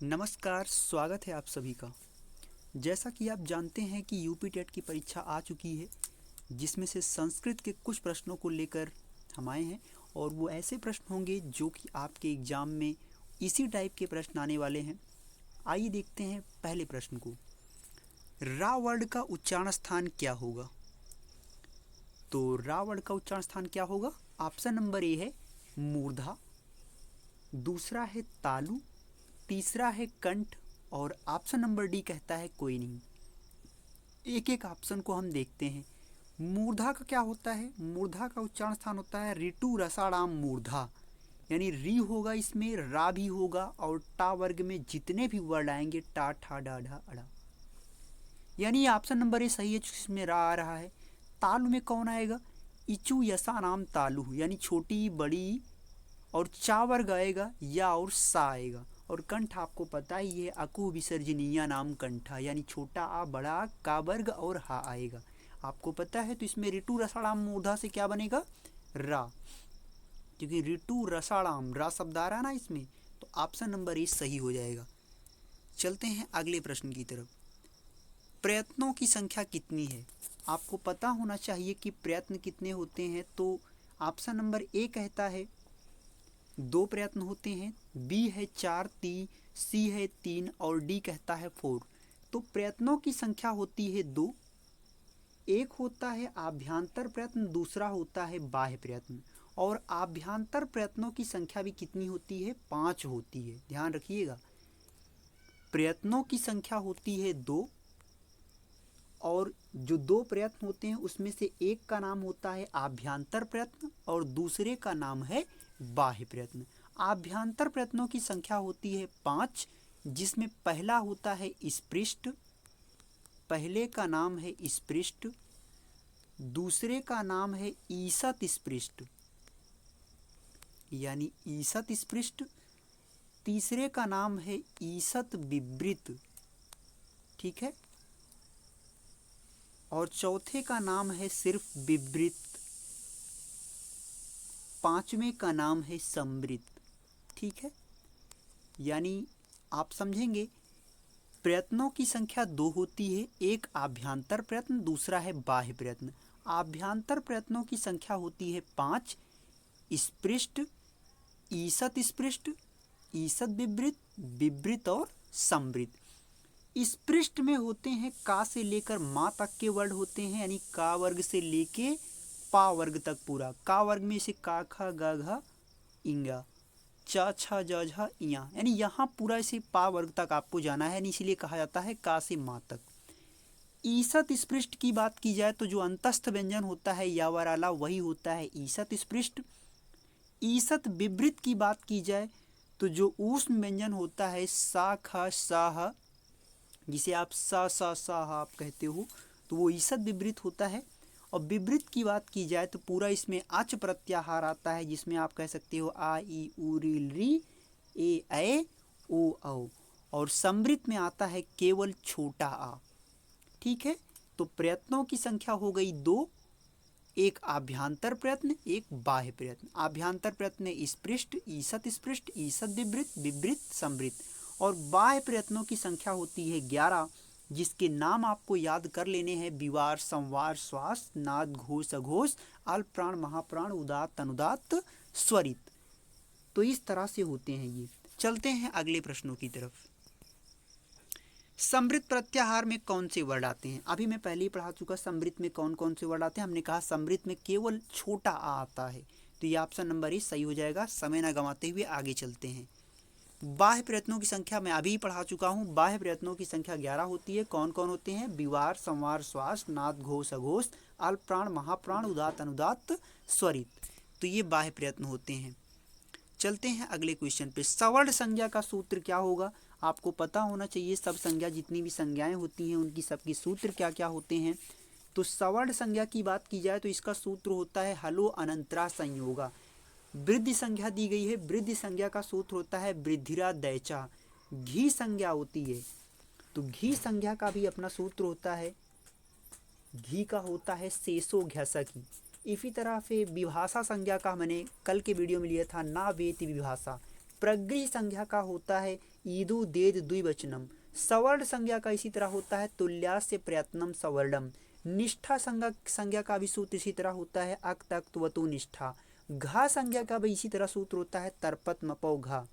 नमस्कार, स्वागत है आप सभी का। जैसा कि आप जानते हैं कि यूपी टेट की परीक्षा आ चुकी है, जिसमें से संस्कृत के कुछ प्रश्नों को लेकर हम आए हैं और वो ऐसे प्रश्न होंगे जो कि आपके एग्ज़ाम में इसी टाइप के प्रश्न आने वाले हैं। आइए देखते हैं पहले प्रश्न को। रा वर्ड का उच्चारण स्थान क्या होगा? तो रा वर्ड का उच्चारण स्थान क्या होगा? ऑप्शन नंबर ए है मूर्धा, दूसरा है तालु, तीसरा है कंठ और ऑप्शन नंबर डी कहता है कोई नहीं। एक एक ऑप्शन को हम देखते हैं। मूर्धा का क्या होता है? मूर्धा का उच्चारण स्थान होता है ऋतु रसाणाम मूर्धा, यानी री होगा, इसमें रा भी होगा और टा वर्ग में जितने भी वर्ड आएंगे टा ठा डा ढा अड़ा, यानी ऑप्शन नंबर ए सही है जिसमें रा आ रहा है। तालु में कौन आएगा? इचु यसा नाम तालु, यानी छोटी बड़ी, और चा वर्ग आएगा या और सा आएगा। और कंठ आपको पता ही है अकु विसर्जनीय नाम कंठा, यानी छोटा आ बड़ा आ का वर्ग और हा आएगा, आपको पता है। तो इसमें ऋतु रसाणाम मूर्धा से क्या बनेगा? रा, क्योंकि ऋतु रसाणाम रा शब्द आ रहा है ना इसमें, तो ऑप्शन नंबर ए सही हो जाएगा। चलते हैं अगले प्रश्न की तरफ। प्रयत्नों की संख्या कितनी है? आपको पता होना चाहिए कि प्रयत्न कितने होते हैं। तो ऑप्शन नंबर ए कहता है 2 प्रयत्न होते हैं, बी है 4, सी है 3 और डी कहता है 4। तो प्रयत्नों की संख्या होती है 2। एक होता है आभ्यंतर प्रयत्न, दूसरा होता है बाह्य प्रयत्न। और आभ्यंतर प्रयत्नों की संख्या भी कितनी होती है? 5 होती है, ध्यान रखिएगा। प्रयत्नों की संख्या होती है 2 और जो 2 प्रयत्न होते हैं उसमें से एक का नाम होता है आभ्यंतर प्रयत्न और दूसरे का नाम है बाह्य प्रयत्न। आभ्यंतर प्रयत्नों की संख्या होती है 5, जिसमें पहला होता है स्पृष्ट, पहले का नाम है स्पृष्ट, दूसरे का नाम है ईसत स्पृष्ट, यानी ईसत स्पृष्ट, तीसरे का नाम है ईसत विवृत, ठीक है, और चौथे का नाम है सिर्फ विवृत, पांचवें का नाम है समृत, ठीक है। यानी आप समझेंगे प्रयत्नों की संख्या 2 होती है, एक आभ्यंतर प्रयत्न, दूसरा है बाह्य प्रयत्न। आभ्यंतर प्रयत्नों की संख्या होती है 5, स्पृष्ट, ईसत स्पृष्ट, ईसत विवृत, विवृत और समृत। स्पृष्ट में होते हैं का से लेकर माँ तक के वर्ड होते हैं, यानी का वर्ग से लेके पा वर्ग तक पूरा। का वर्ग में से का खा गा घा इंगा, चा छा जा झा इया, यानी यहाँ पूरा इसे पा वर्ग तक आपको जाना है, इसीलिए कहा जाता है का से माँ तक। ईसत स्पृष्ट की बात की जाए तो जो अंतस्थ व्यंजन होता है या वराला वही होता है ईसत स्पृष्ट। ईसत विवृत की बात की जाए तो जो ऊष्म व्यंजन होता है सा खा साह, जिसे आप सा सा सा आप कहते हो, तो वो ईसत विवृत होता है। और विवृत की बात की जाए तो पूरा इसमें अच प्रत्याहार आता है, जिसमें आप कह सकते हो आ ई उ री री ए ओ औ। और समृत में आता है केवल छोटा आ, ठीक है। तो प्रयत्नों की संख्या हो गई 2, एक आभ्यंतर प्रयत्न, एक बाह्य प्रयत्न। आभ्यंतर प्रयत्न स्पृष्ट, ईसत स्पृष्ट, ईसत विवृत, विवृत समृत। और बाह्य प्रयत्नों की संख्या होती है 11, जिसके नाम आपको याद कर लेने हैं विवार, संवार, श्वास, नाद, घोष, अघोष, अल्प प्राण, महाप्राण, उदात्त, अनुदात्त, स्वरित। तो इस तरह से होते हैं ये। चलते हैं अगले प्रश्नों की तरफ। समृत प्रत्याहार में कौन से वर्ड आते हैं? अभी मैं पहले ही पढ़ा चुका समृत में कौन कौन से वर्ड आते हैं। हमने कहा समृत में केवल छोटा आ आता है, तो ये ऑप्शन नंबर 1 सही हो जाएगा। समय न गंवाते हुए आगे चलते हैं। बाह्य प्रयत्नों की संख्या मैं अभी पढ़ा चुका हूँ। बाह्य प्रयत्नों की संख्या 11 होती है। कौन कौन होते हैं? विवार, संवार, श्वास, नाद, घोष, अघोष, अल्प प्राण, महाप्राण, उदात्त, अनुदात्त, स्वरित। तो ये बाह्य प्रयत्न होते हैं। चलते हैं अगले क्वेश्चन पे। सवर्ण संज्ञा का सूत्र क्या होगा? आपको पता होना चाहिए सब संज्ञा, जितनी भी संज्ञाएं होती हैं उनकी सबके सूत्र क्या क्या होते हैं। तो सवर्ण संज्ञा की बात की जाए तो इसका सूत्र होता है हलो अनंतरा संयोगा। वृद्धि संज्ञा दी गई है, वृद्धि संज्ञा का सूत्र होता है वृद्धिरा दैचा। घी संज्ञा होती है तो घी संज्ञा का भी अपना सूत्र होता है, घी का होता है शेषो घ्यसकी। इसी तरह से विभाषा संज्ञा का मैंने कल के वीडियो में लिया था ना वेति विभाषा, प्रगृह संज्ञा का होता है ईदु देद द्विवचनम। सवर्ण संज्ञा का इसी तरह होता है तुल्यास्य प्रयत्नम सवर्णम। निष्ठा संज्ञा का भी सूत्र इसी तरह होता है अक तक वतु निष्ठा। घा संज्ञा का भी इसी तरह सूत्र होता है तरपत मपौ घा।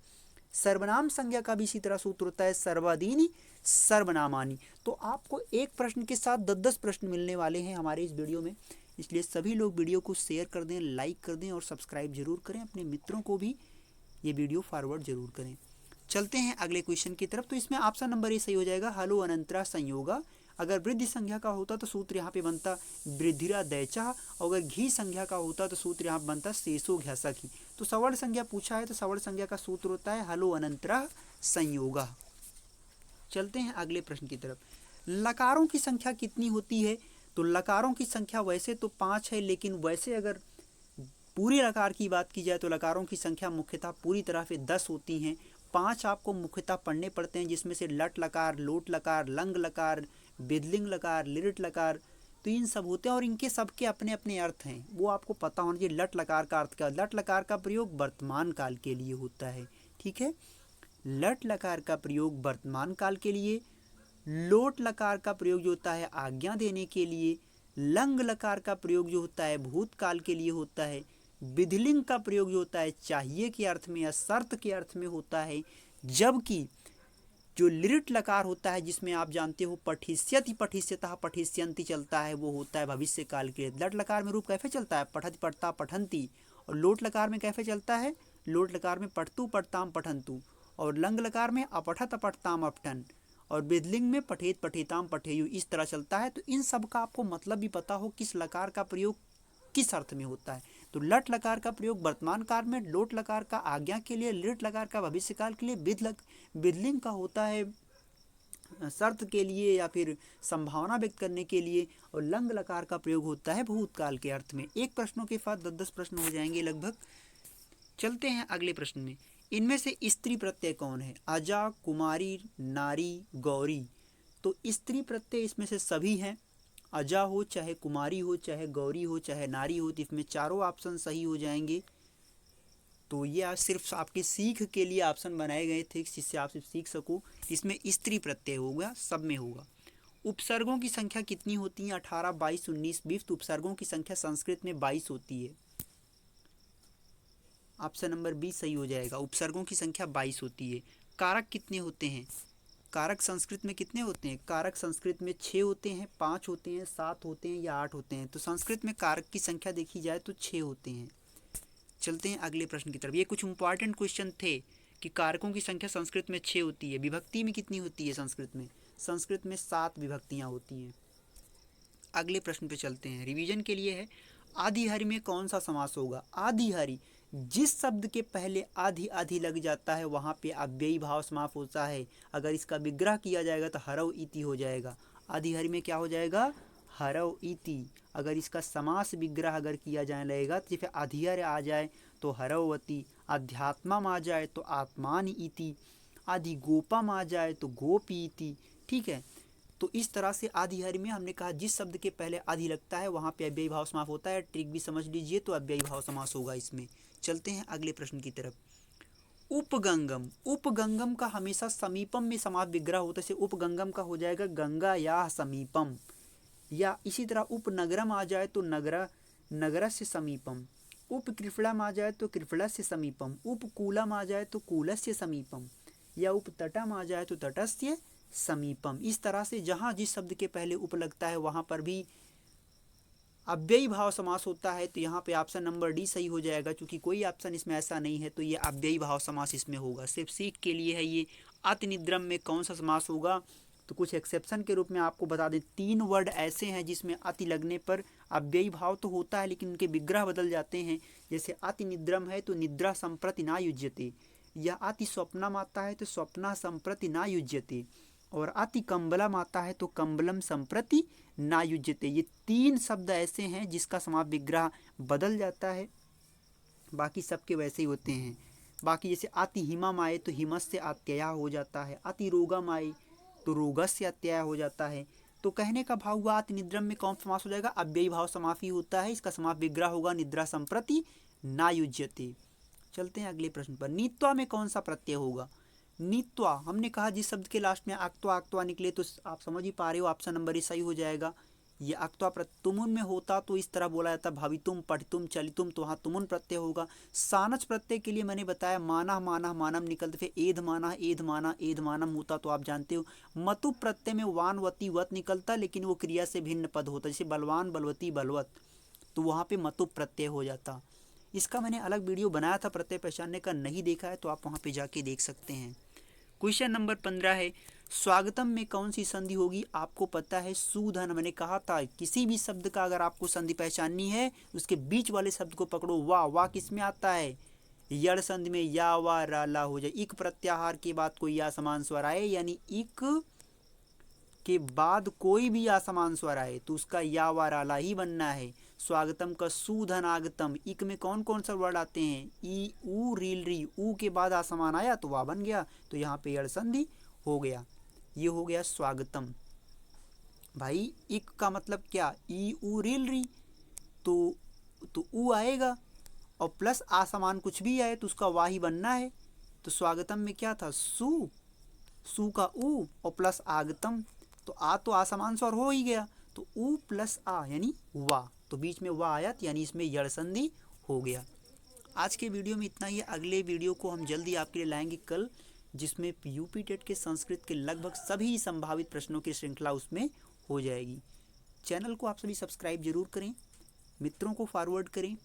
सर्वनाम संज्ञा का भी इसी तरह सूत्र होता है सर्वादीनी सर्वनामानी। तो आपको एक प्रश्न के साथ 10-10 प्रश्न मिलने वाले हैं हमारे इस वीडियो में, इसलिए सभी लोग वीडियो को शेयर कर दें, लाइक कर दें और सब्सक्राइब जरूर करें। अपने मित्रों को भी ये वीडियो फॉरवर्ड जरूर करें। चलते हैं अगले क्वेश्चन की तरफ। तो इसमें ऑप्शन नंबर ए सही हो जाएगा, हलो अनंतरा संयोगा। अगर वृद्धि संज्ञा का होता तो सूत्र यहाँ पे बनता वृद्धिरा दैचा, और अगर घी संज्ञा का होता तो सूत्र यहाँ बनता शेषो घ्यासा की। तो सवर्ण संज्ञा पूछा है तो सवर्ण संज्ञा का सूत्र होता है हलो अनंतरा संयोगा। चलते हैं अगले प्रश्न की तरफ। लकारों की संख्या कितनी होती है? तो लकारों की संख्या वैसे तो 5 है, लेकिन वैसे अगर पूरे लकार की बात की जाए तो लकारों की संख्या मुख्यतः पूरी तरह से 10 होती हैं। 5 आपको मुख्यतः पढ़ने पड़ते हैं, जिसमें से लट लकार, लोट लकार, लंग लकार, बिदलिंग लकार, लिरिट लकार, तो इन सब होते हैं और इनके सबके अपने अपने अर्थ हैं, वो आपको पता होना चाहिए। लट लकार का अर्थ क्या? लट लकार का प्रयोग वर्तमान काल के लिए होता है, ठीक है। लट लकार का प्रयोग वर्तमान काल के लिए, लोट लकार का प्रयोग जो होता है आज्ञा देने के लिए, लंग लकार का प्रयोग जो होता है भूतकाल के लिए होता है, विधिलिंग का प्रयोग जो होता है चाहिए के अर्थ में या शर्त के अर्थ में होता है, जबकि जो लिरिट लकार होता है जिसमें आप जानते हो पठिष्यति पठिष्यतः पठिष्यन्ति चलता है, वो होता है भविष्य काल के लिए। लट लकार में रूप कैसे चलता है? पठति पठता पठन्ति। और लोट लकार में कैसे चलता है? लोट लकार में पठतु पठताम पठन्तु। और लंग लकार में अपठत अपठताम अपठन। और विधिलिंग में पठेत पठेताम पठेयु, इस तरह चलता है। तो इन सब का आपको मतलब भी पता हो किस लकार का प्रयोग किस अर्थ में होता है। तो लट लकार का प्रयोग वर्तमान काल में, लोट लकार का आज्ञा के लिए, लिट लकार का भविष्य काल के लिए, विधिलिंग का होता है शर्त के लिए या फिर संभावना व्यक्त करने के लिए, और लंग लकार का प्रयोग होता है भूतकाल के अर्थ में। एक प्रश्नों के साथ 10-10 प्रश्न हो जाएंगे लगभग। चलते हैं अगले प्रश्न में। इनमें से स्त्री प्रत्यय कौन है? अजा, कुमारी, नारी, गौरी। तो स्त्री प्रत्यय इसमें से सभी हैं। अजा हो, चाहे कुमारी हो, चाहे गौरी हो, चाहे नारी हो, तो इसमें चारों ऑप्शन सही हो जाएंगे। तो ये आज सिर्फ आपके सीख के लिए ऑप्शन बनाए गए थे, जिससे आप सिर्फ सीख सको। इसमें स्त्री प्रत्यय होगा, सब में होगा। उपसर्गों की संख्या कितनी होती है? 18, 22, 19, 20। तो उपसर्गों की संख्या संस्कृत में 22 होती है। ऑप्शन नंबर 20 सही हो जाएगा। उपसर्गों की संख्या 22 होती है। कारक कितने होते हैं? कारक संस्कृत में कितने होते हैं? कारक संस्कृत में 6 होते हैं, 5 होते हैं, 7 होते हैं या 8 होते हैं। तो संस्कृत में कारक की संख्या देखी जाए तो 6 होते हैं। चलते हैं अगले प्रश्न की तरफ। ये कुछ इंपॉर्टेंट क्वेश्चन थे कि कारकों की संख्या संस्कृत में 6 होती है। विभक्ति में कितनी होती है संस्कृत में? संस्कृत में 7 विभक्तियाँ होती हैं। अगले प्रश्न पे चलते हैं, रिवीजन के लिए है। आधिहरि में कौन सा समास होगा? आधिहरि, जिस शब्द के पहले आधि आधि लग जाता है वहाँ पे अव्ययी भाव समास होता है। अगर इसका विग्रह किया जाएगा तो हरव इति हो जाएगा। आधिहरि में क्या हो जाएगा? हरव इति। अगर इसका समास विग्रह अगर किया जाए लगेगा तो जैसे अधिहर आ जाए तो हरवती, अध्यात्मम आ जाए तो आत्मान इति, अधिगोपम आ जाए तो गोपी इति, ठीक है। तो इस तरह से आधिहरि में हमने कहा जिस शब्द के पहले आधि लगता है वहाँ पे अव्ययी भाव समास होता है। ट्रिक भी समझ लीजिए, तो अव्ययी भाव समास होगा इसमें। चलते हैं अगले प्रश्न की तरफ। उपगंगम, उपगंगम का हमेशा समीपम में समास विग्रह होता है। जैसे उपगंगम का हो जाएगा गंगा या समीपम, या इसी तरह उपनगरम आ जाए तो नगरा नगरस्य समीपम, उपकृफड़म आ जाए तो कृफड़स्य समीपम, उपकूलम आ जाए तो कूलस्य समीपम, या उपतटम आ जाए तो तटस्य समीपम। इस तरह से जहाँ जिस शब्द के पहले उप लगता है वहाँ पर भी अव्ययी भाव समास होता है। तो यहाँ पे ऑप्शन नंबर डी सही हो जाएगा। क्योंकि कोई ऑप्शन इसमें ऐसा नहीं है तो ये अव्ययी भाव समास इसमें होगा। सिर्फ सीख के लिए है ये। अतिनिद्रम में कौन सा समास होगा? तो कुछ एक्सेप्शन के रूप में आपको बता दें, 3 वर्ड ऐसे हैं जिसमें अति लगने पर अव्ययी भाव तो होता है लेकिन उनके विग्रह बदल जाते हैं। जैसे अति निद्रम है तो निद्रा संप्रति ना युज्यते, या अति स्वप्नम आता है तो स्वप्ना संप्रति ना युज्यते, और अति कंबलम आता है तो कंबलम संप्रति ना युज्यते। ये 3 शब्द ऐसे हैं जिसका समास विग्रह बदल जाता है, बाकी सबके वैसे ही होते हैं। बाकी जैसे अति हिमम आए तो हिमस्य अत्यया हो जाता है, अति रोगम आए तो रोगस्य अत्यय हो जाता है। तो कहने का भाव हुआ अति निद्रम में कौन समास हो जाएगा? अव्ययी भाव समास ही होता है। इसका समास विग्रह होगा निद्रा संप्रति ना युज्यते। चलते हैं अगले प्रश्न पर। नीत्वा में कौन सा प्रत्यय होगा? नीत्वा, हमने कहा जिस शब्द के लास्ट में आक्त्वा आक्त्वा निकले तो आप समझ ही पा रहे हो, ऑप्शन नंबर ए सही हो जाएगा। ये आक्त्वा तुमुन में होता तो इस तरह बोला जाता भवितुम पठितुम चलितुम, तो वहाँ तुमुन प्रत्यय होगा। सानच प्रत्यय के लिए मैंने बताया माना माना मानम निकलते, फिर एध माना एध मानम होता, तो आप जानते हो। मतु प्रत्यय में वान वती वत निकलता, लेकिन वो क्रिया से भिन्न पद होता, जैसे बलवान बलवती बलवत, तो वहाँ पे मतु प्रत्यय हो जाता। इसका मैंने अलग वीडियो बनाया था प्रत्यय पहचानने का, नहीं देखा है तो आप वहाँ पे जाके देख सकते हैं। क्वेश्चन नंबर 15 है, स्वागतम में कौन सी संधि होगी? आपको पता है सूधन, मैंने कहा था किसी भी शब्द का अगर आपको संधि पहचाननी है उसके बीच वाले शब्द को पकड़ो। वाह, वाह किस में आता है? यड़ संधि में या वा रा ला हो जाए। इक प्रत्याहार के बाद कोई या समान स्वर आए, यानी इक के बाद कोई भी असमान स्वर आए तो उसका या वा रा ला ही बनना है। स्वागतम का सुधनागतम, इक में कौन कौन सा वर्ड आते हैं? ई ऊ रील री, ऊ के बाद आसमान आया तो वाह बन गया, तो यहाँ पे यड़ संधि हो गया। ये हो गया स्वागतम। भाई इक का मतलब क्या? ई ऊ रील री, तो ऊ आएगा और प्लस आसमान कुछ भी आए तो उसका वाह ही बनना है। तो स्वागतम में क्या था? सु का ऊ और प्लस आगतम, तो तो आसमान स्वर हो ही गया, तो ऊ प्लस आ यानी वाह, तो बीच में वाह आया यानी इसमें यड़ संधि हो गया। आज के वीडियो में इतना ही। अगले वीडियो को हम जल्दी आपके लिए लाएंगे कल, जिसमें यूपी टेट के संस्कृत के लगभग सभी संभावित प्रश्नों की श्रृंखला उसमें हो जाएगी। चैनल को आप सभी सब्सक्राइब जरूर करें, मित्रों को फॉरवर्ड करें।